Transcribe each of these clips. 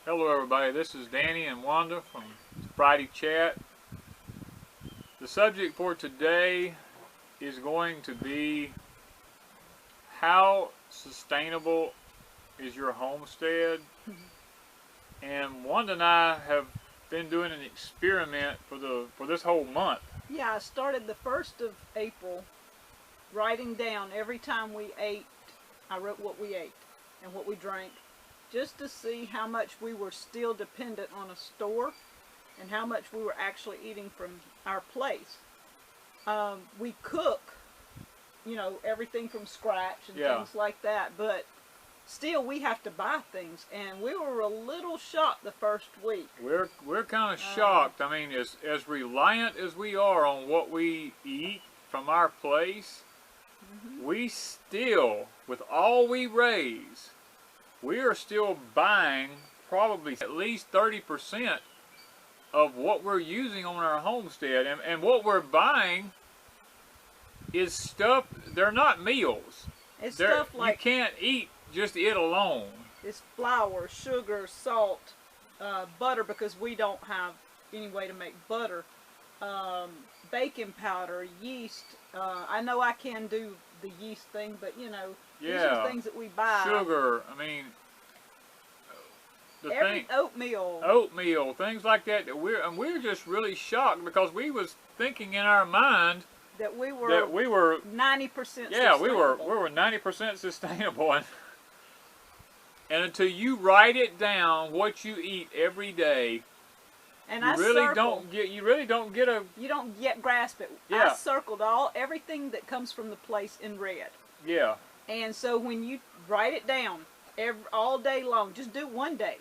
Hello everybody, this is Danny and Wanda from Friday Chat. The subject for today is going to be how sustainable is your homestead? And Wanda and I have been doing an experiment for this whole month. Yeah, I started the 1st of April writing down every time we ate. I wrote what we ate and what we drank, just to see how much we were still dependent on a store and how much we were actually eating from our place. We cook, you know, everything from scratch and things like that, but still we have to buy things, and we were a little shocked the first week. We're kind of shocked. I mean, as reliant as we are on what we eat from our place, we still, with all we raise, we are still buying probably at least 30% of what we're using on our homestead. And what we're buying is stuff, they're not meals. It's stuff like, you can't eat just it alone. It's flour, sugar, salt, butter, because we don't have any way to make butter, baking powder, yeast. I know I can do the yeast thing, but you know, these are things that we buy. Sugar, I mean, oatmeal, things like that. We're just really shocked, because we was thinking in our mind that we were 90%. Yeah, we were 90% sustainable, and until you write it down what you eat every day, and you really don't grasp it. Yeah. I circled everything that comes from the place in red. Yeah. And so when you write it down all day long, just do it one day.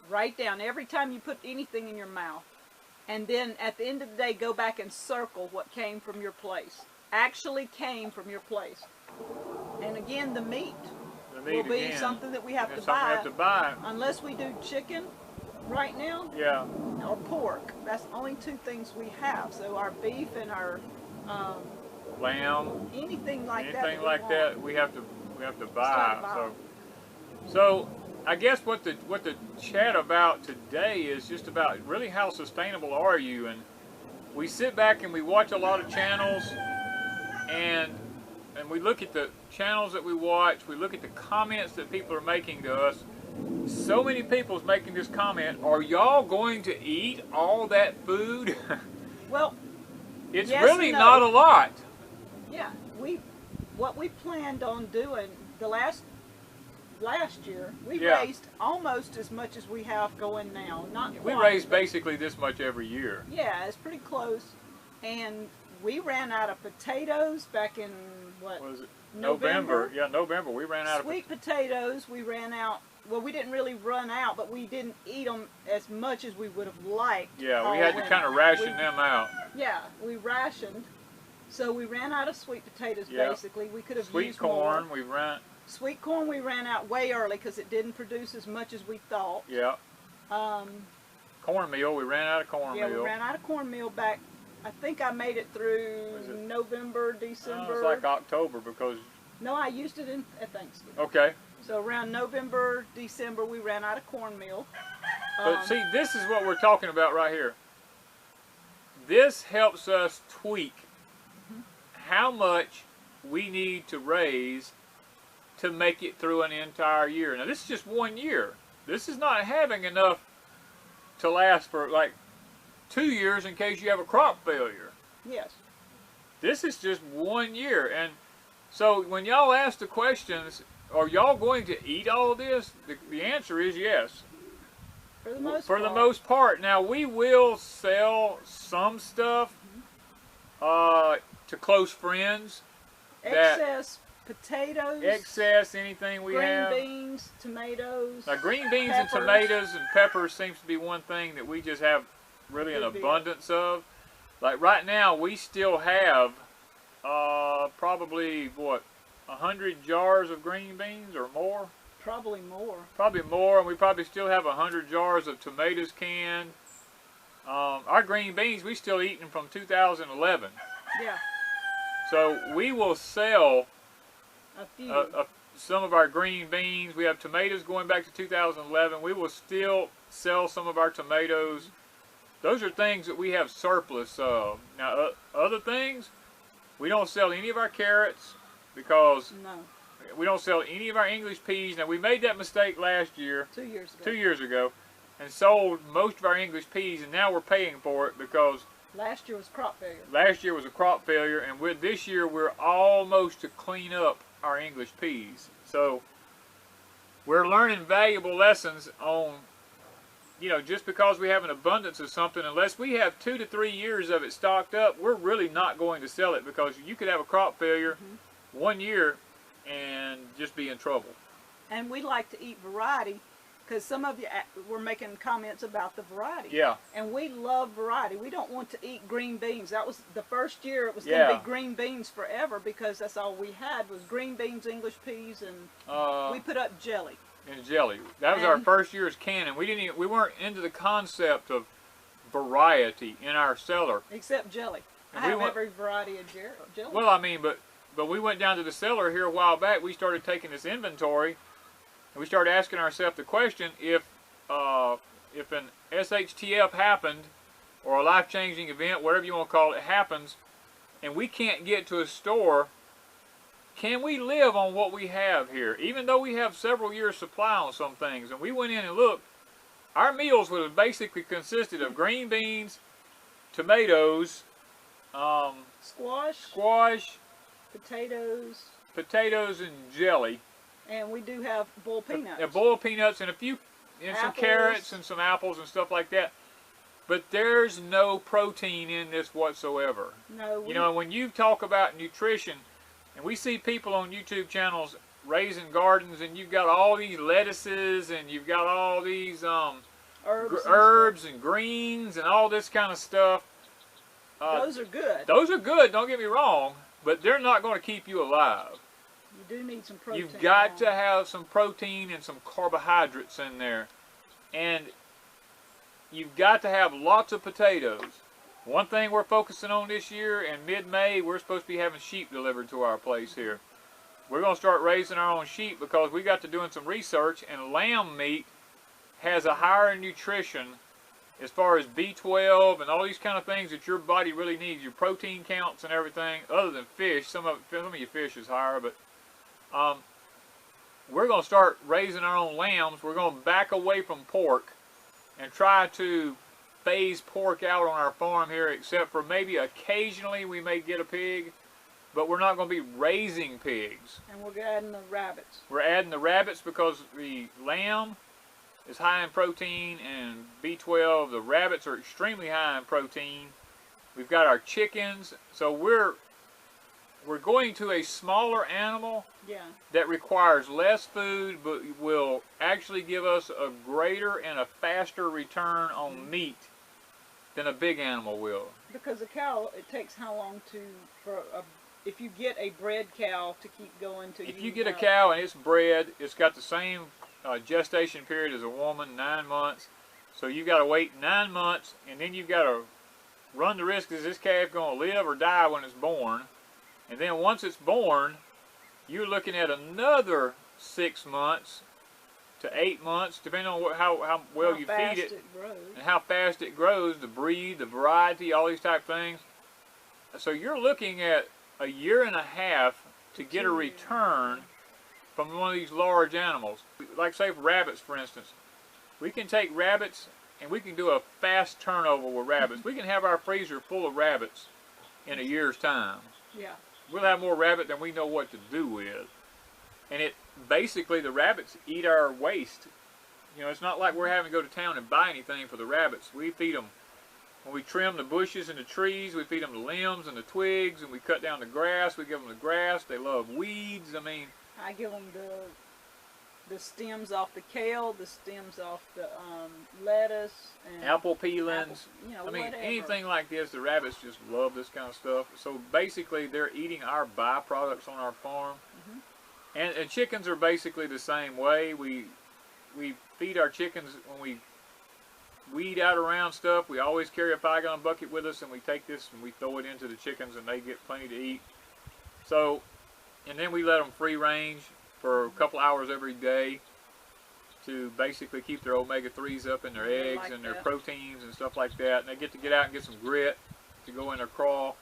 Write down every time you put anything in your mouth. And then at the end of the day, go back and circle what came from your place. Actually came from your place. And again, the meat will be something that we have to buy. Unless we do chicken right now. Yeah. Or pork. That's the only two things we have. So our beef and our lamb, anything like that we have to buy. So I guess what the chat about today is just about really how sustainable are you. And we sit back and we watch a lot of channels, and we look at the channels that we watch, we look at the comments that people are making to us. So many people's making this comment, are y'all going to eat all that food? Well, it's yes really and no. not a lot. Yeah, what we planned on doing the last year, we raised almost as much as we have going now. We raised basically this much every year. Yeah, it's pretty close. And we ran out of potatoes back in what was it? November. Yeah, November. We ran out of sweet potatoes. We ran out. Well, we didn't really run out, but we didn't eat them as much as we would have liked. Yeah, we had to kind of ration them out. Yeah, we rationed. So we ran out of sweet potatoes, basically. We could have used corn, more. Sweet corn, we ran out way early because it didn't produce as much as we thought. Yeah. Cornmeal, we ran out of cornmeal. Yeah, we ran out of cornmeal back. I think I made it through November, December. It's like October, because... No, I used it at Thanksgiving. Okay. So around November, December, we ran out of cornmeal. But see, this is what we're talking about right here. This helps us tweak how much we need to raise to make it through an entire year. Now, this is just 1 year. This is not having enough to last for like 2 years in case you have a crop failure. Yes. This is just 1 year. And so when y'all ask the questions, are y'all going to eat all of this? The answer is yes. For the most part. For the most part. Now, we will sell some stuff to close friends. Excess potatoes. Excess anything we have. Green beans, tomatoes. Now, green beans peppers. and tomatoes and peppers seems to be one thing that we just have really an abundance of. Like right now, we still have probably, what, 100 jars of green beans or more? Probably more. Probably more, and we probably still have 100 jars of tomatoes canned. Our green beans, we still eating from 2011. Yeah. So we will sell a some of our green beans. We have tomatoes going back to 2011. We will still sell some of our tomatoes. Those are things that we have surplus of. Now, other things, we don't sell any of our carrots because we don't sell any of our English peas. Now, we made that mistake last year, 2 years ago. 2 years ago, and sold most of our English peas, and now we're paying for it because last year was crop failure. Last year was a crop failure, and with this year we're almost to clean up our English peas. So we're learning valuable lessons on, you know, just because we have an abundance of something, unless we have 2 to 3 years of it stocked up, we're really not going to sell it, because you could have a crop failure 1 year and just be in trouble. And we like to eat variety, because some of you were making comments about the variety. Yeah. And we love variety. We don't want to eat green beans. That was the first year it was going to be green beans forever, because that's all we had was green beans, English peas, and we put up jelly. And jelly. That was our first year's canning. We weren't into the concept of variety in our cellar. Except jelly. I have every variety of jelly. Well, I mean, but we went down to the cellar here a while back. We started taking this inventory, and we started asking ourselves the question, if an SHTF happened, or a life-changing event, whatever you want to call it, happens, and we can't get to a store, can we live on what we have here? Even though we have several years supply on some things. And we went in and looked, our meals would have basically consisted of green beans, tomatoes, squash, potatoes and jelly. And we do have boiled peanuts. Boiled peanuts and some carrots and some apples and stuff like that. But there's no protein in this whatsoever. No. You know, when you talk about nutrition, and we see people on YouTube channels raising gardens, and you've got all these lettuces, and you've got all these herbs and greens and all this kind of stuff. Those are good. Those are good, don't get me wrong, but they're not going to keep you alive. You do need some protein. You've got to have some protein and some carbohydrates in there. And you've got to have lots of potatoes. One thing we're focusing on this year, in mid-May, we're supposed to be having sheep delivered to our place here. We're going to start raising our own sheep, because we got to doing some research, and lamb meat has a higher nutrition as far as B12 and all these kind of things that your body really needs, your protein counts and everything, other than fish. Some of your fish is higher, but we're going to start raising our own lambs. We're going to back away from pork and try to phase pork out on our farm here, except for maybe occasionally we may get a pig, but we're not going to be raising pigs. And we're adding the rabbits. We're adding the rabbits because the lamb is high in protein and B12. The rabbits are extremely high in protein. We've got our chickens, so we're going to a smaller animal that requires less food, but will actually give us a greater and a faster return on meat than a big animal will. Because a cow, it takes how long if you get a bred cow to keep going to... If you get a cow and it's bred, it's got the same gestation period as a woman, 9 months. So you've got to wait 9 months, and then you've got to run the risk, is this calf going to live or die when it's born? And then once it's born, you're looking at another 6 months to 8 months, depending on how well you feed it and how fast it grows, the breed, the variety, all these type things. So you're looking at a year and a half to get a return from one of these large animals. Like say for rabbits, for instance. We can take rabbits and we can do a fast turnover with rabbits. We can have our freezer full of rabbits in a year's time. Yeah. We'll have more rabbit than we know what to do with. And basically the rabbits eat our waste. You know, it's not like we're having to go to town and buy anything for the rabbits. We feed them. When we trim the bushes and the trees, we feed them the limbs and the twigs, and we cut down the grass. We give them the grass. They love weeds. I mean, I give them the stems off the kale, the stems off the lettuce, and apple peelings. I mean, whatever. Anything like this, the rabbits just love this kind of stuff. So basically, they're eating our byproducts on our farm. And chickens are basically the same way. We feed our chickens when we weed out around stuff. We always carry a 5-gallon bucket with us, and we take this and we throw it into the chickens, and they get plenty to eat. So, and then we let them free range. for a couple hours every day to basically keep their omega-3s up in their eggs and their proteins and stuff like that. And they get out and get some grit to go in their crawl.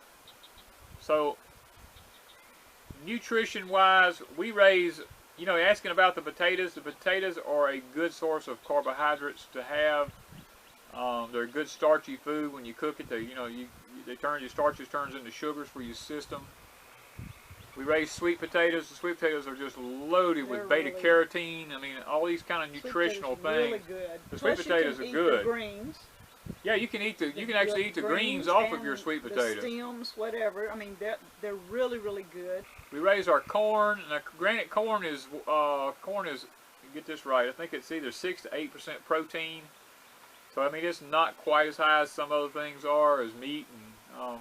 So nutrition-wise, we raise, you know, asking about the potatoes are a good source of carbohydrates to have. They're a good starchy food. When you cook it, your starches turns into sugars for your system. We raise sweet potatoes. The sweet potatoes are just loaded with beta-carotene. I mean, all these kind of nutritional things. Really good. The sweet potatoes are good. The greens. Yeah, you can actually eat the greens off of your sweet potatoes. The stems, whatever. I mean, they're really, really good. We raise our corn. Now, granted, corn is get this right, I think it's either 6 to 8% protein. So I mean, it's not quite as high as some other things are, as meat, and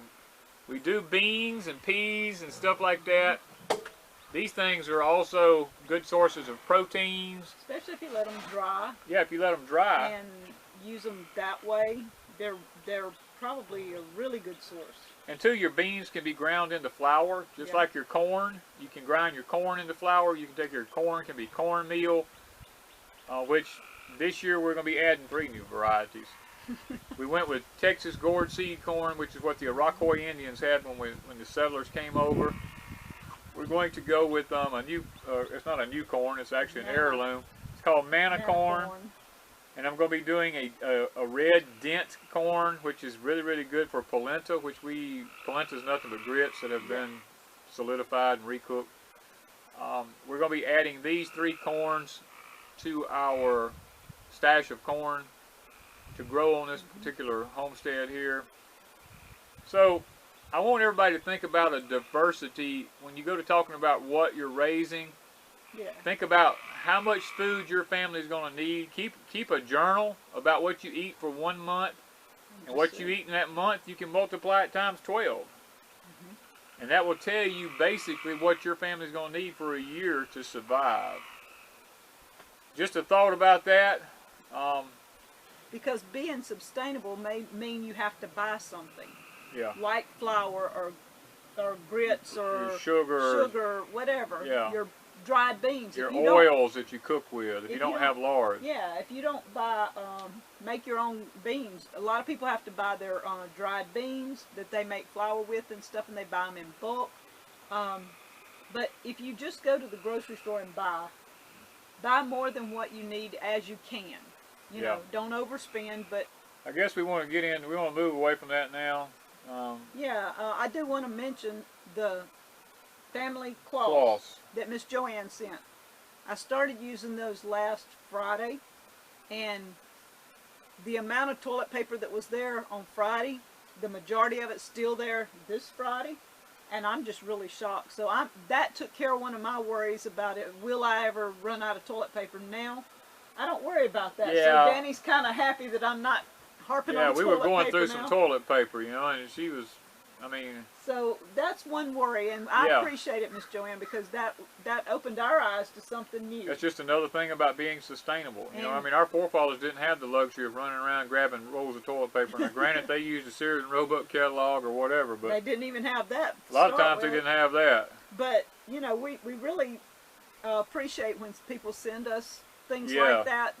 we do beans and peas and stuff like that. These things are also good sources of proteins. Especially if you let them dry. Yeah, if you let them dry. And use them that way, they're probably a really good source. And too, your beans can be ground into flour, just like your corn. You can grind your corn into flour. You can take your corn, can be cornmeal, which this year we're going to be adding 3 new varieties. We went with Texas gourd seed corn, which is what the Iroquois Indians had when the settlers came over. We're going to go with a new, it's not a new corn, it's actually an heirloom. It's called manna corn. And I'm going to be doing a red dent corn, which is really, really good for polenta, polenta is nothing but grits that have been solidified and recooked. We're going to be adding these 3 corns to our stash of corn to grow on this particular homestead here. So I want everybody to think about a diversity when you go to talking about what you're raising. Think about how much food your family is going to need. Keep a journal about what you eat for 1 month, and what you eat in that month you can multiply it times 12. And that will tell you basically what your family is going to need for a year to survive. Just a thought about that. Because being sustainable may mean you have to buy something. Yeah. Like flour or grits or sugar, whatever. Yeah. Your dried beans. Your oils that you cook with, if you don't have lard. Yeah, if you don't buy, make your own beans. A lot of people have to buy their dried beans that they make flour with and stuff, and they buy them in bulk. But if you just go to the grocery store and buy more than what you need as you can. You know, don't overspend, but... I guess we want to we want to move away from that now. I do want to mention the family cloths that Miss Joanne sent. I started using those last Friday, and the amount of toilet paper that was there on Friday, the majority of it's still there this Friday, and I'm just really shocked. So that took care of one of my worries about it. Will I ever run out of toilet paper? Now I don't worry about that. Yeah. So Danny's kind of happy that I'm not harping on toilet paper. Yeah, we were going through some toilet paper, you know, and she was, I mean... So that's one worry, and I appreciate it, Miss Joanne, because that opened our eyes to something new. That's just another thing about being sustainable. You know, I mean, our forefathers didn't have the luxury of running around grabbing rolls of toilet paper. Now, granted, they used a Sears and Roebuck catalog or whatever, but... They didn't even have that. A lot of times they didn't have that. But, you know, we really appreciate when people send us things like that.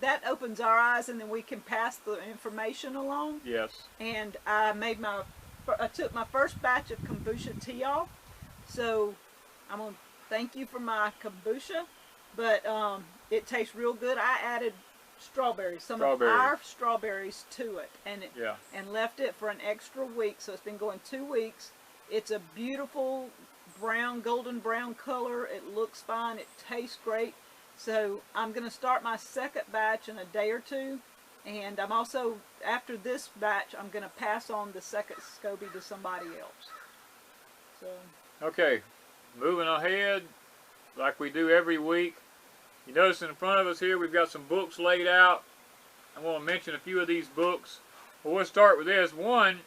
That opens our eyes, and then we can pass the information along. Yes. And I took my first batch of kombucha tea off, so I'm going to thank you for my kombucha, but it tastes real good. I added strawberries, some of our strawberries to it, and left it for an extra week, so it's been going 2 weeks. It's a beautiful brown, golden brown color. It looks fine. It tastes great. So I'm going to start my second batch in a day or 2. And I'm also, after this batch, I'm going to pass on the second SCOBY to somebody else. So. Okay, moving ahead, like we do every week. You notice in front of us here, we've got some books laid out. I want to mention a few of these books. Well, we'll start with this. One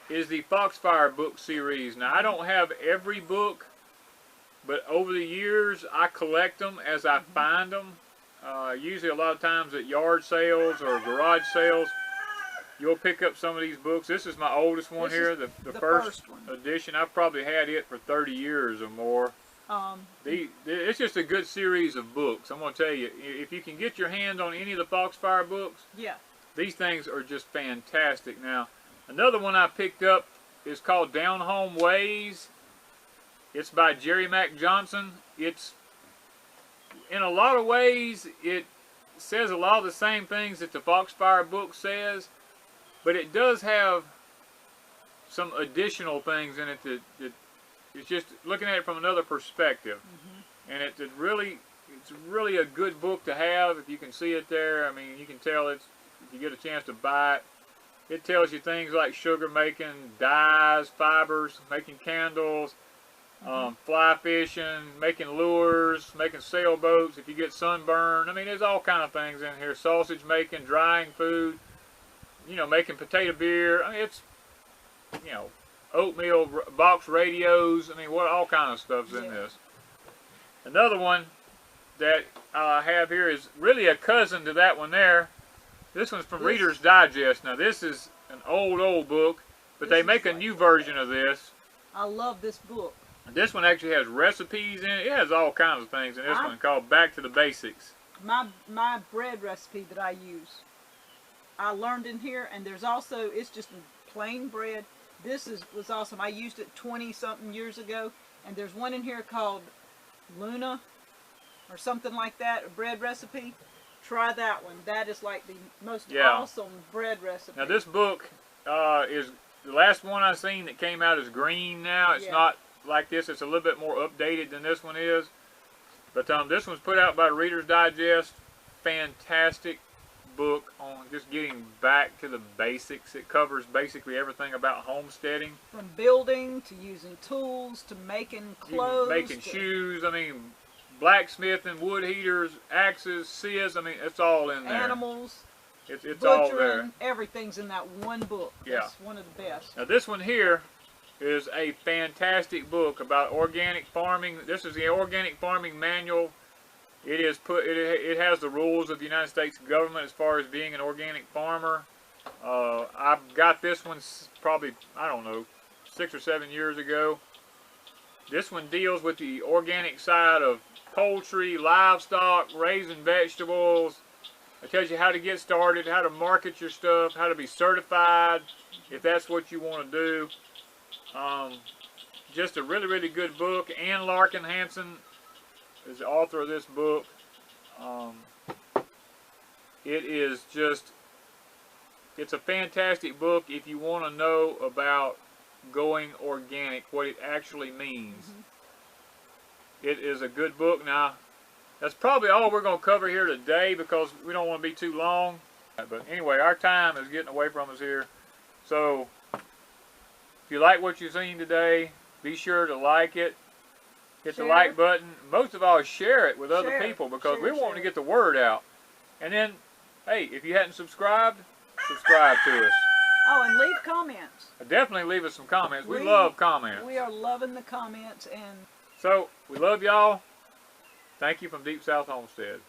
is the Foxfire book series. Now, I don't have every book, but over the years, I collect them as I find them. Usually a lot of times at yard sales or garage sales, you'll pick up some of these books. This is my oldest one here, the first edition. I've probably had it for 30 years or more. It's just a good series of books. I'm going to tell you, if you can get your hands on any of the Foxfire books, yeah, these things are just fantastic. Now, another one I picked up is called Down Home Ways. It's by Jerry Mack Johnson. It's, in a lot of ways, it says a lot of the same things that the Foxfire book says, but it does have some additional things in it that it's just looking at it from another perspective. And it's really a good book to have if you can see it there. I mean, you can tell if you get a chance to buy it. It tells you things like sugar making, dyes, fibers, making candles, fly fishing, making lures, making sailboats if you get sunburned. I mean, there's all kind of things in here. Sausage making, drying food, making potato beer. I mean, it's, oatmeal box radios. I mean, all kind of stuff's in this. Another one that I have here is really a cousin to that one there. This one's from Reader's Digest. Now, this is an old book, but they make a new version of this. I love this book. This one actually has recipes in it. It has all kinds of things in this one called Back to the Basics. My bread recipe that I use, I learned in here, and there's also, it's just plain bread. This was awesome. I used it 20-something years ago, and there's one in here called Luna or something like that, a bread recipe. Try that one. That is like the most awesome bread recipe. Now this book is, the last one I've seen that came out is green now. It's not like this. It's a little bit more updated than this one is. But this one's put out by Reader's Digest. Fantastic book on just getting back to the basics. It covers basically everything about homesteading. From building to using tools to making clothes. Making shoes. I mean, blacksmithing, wood heaters, axes, scythes. I mean, it's all in there. Animals. It's all there. Everything's in that one book. Yeah. It's one of the best. Now this one here is a fantastic book about organic farming. This is the Organic Farming Manual. It has the rules of the United States government as far as being an organic farmer. I got this one probably, I don't know, 6 or 7 years ago. This one deals with the organic side of poultry, livestock, raising vegetables. It tells you how to get started, how to market your stuff, how to be certified if that's what you want to do. Just a really good book. Ann Larkin Hansen is the author of this book. It's a fantastic book if you want to know about going organic, what it actually means. It is a good book. Now, that's probably all we're going to cover here today because we don't want to be too long. But anyway, our time is getting away from us here. So, if you like what you've seen today, be sure to like it. Hit the like button. Most of all, share it with other people because we're wanting to get the word out. And then, hey, if you hadn't subscribed, subscribe to us. Oh, and leave comments. Definitely leave us some comments. We love comments. We are loving the comments. And so, we love y'all. Thank you from Deep South Homestead.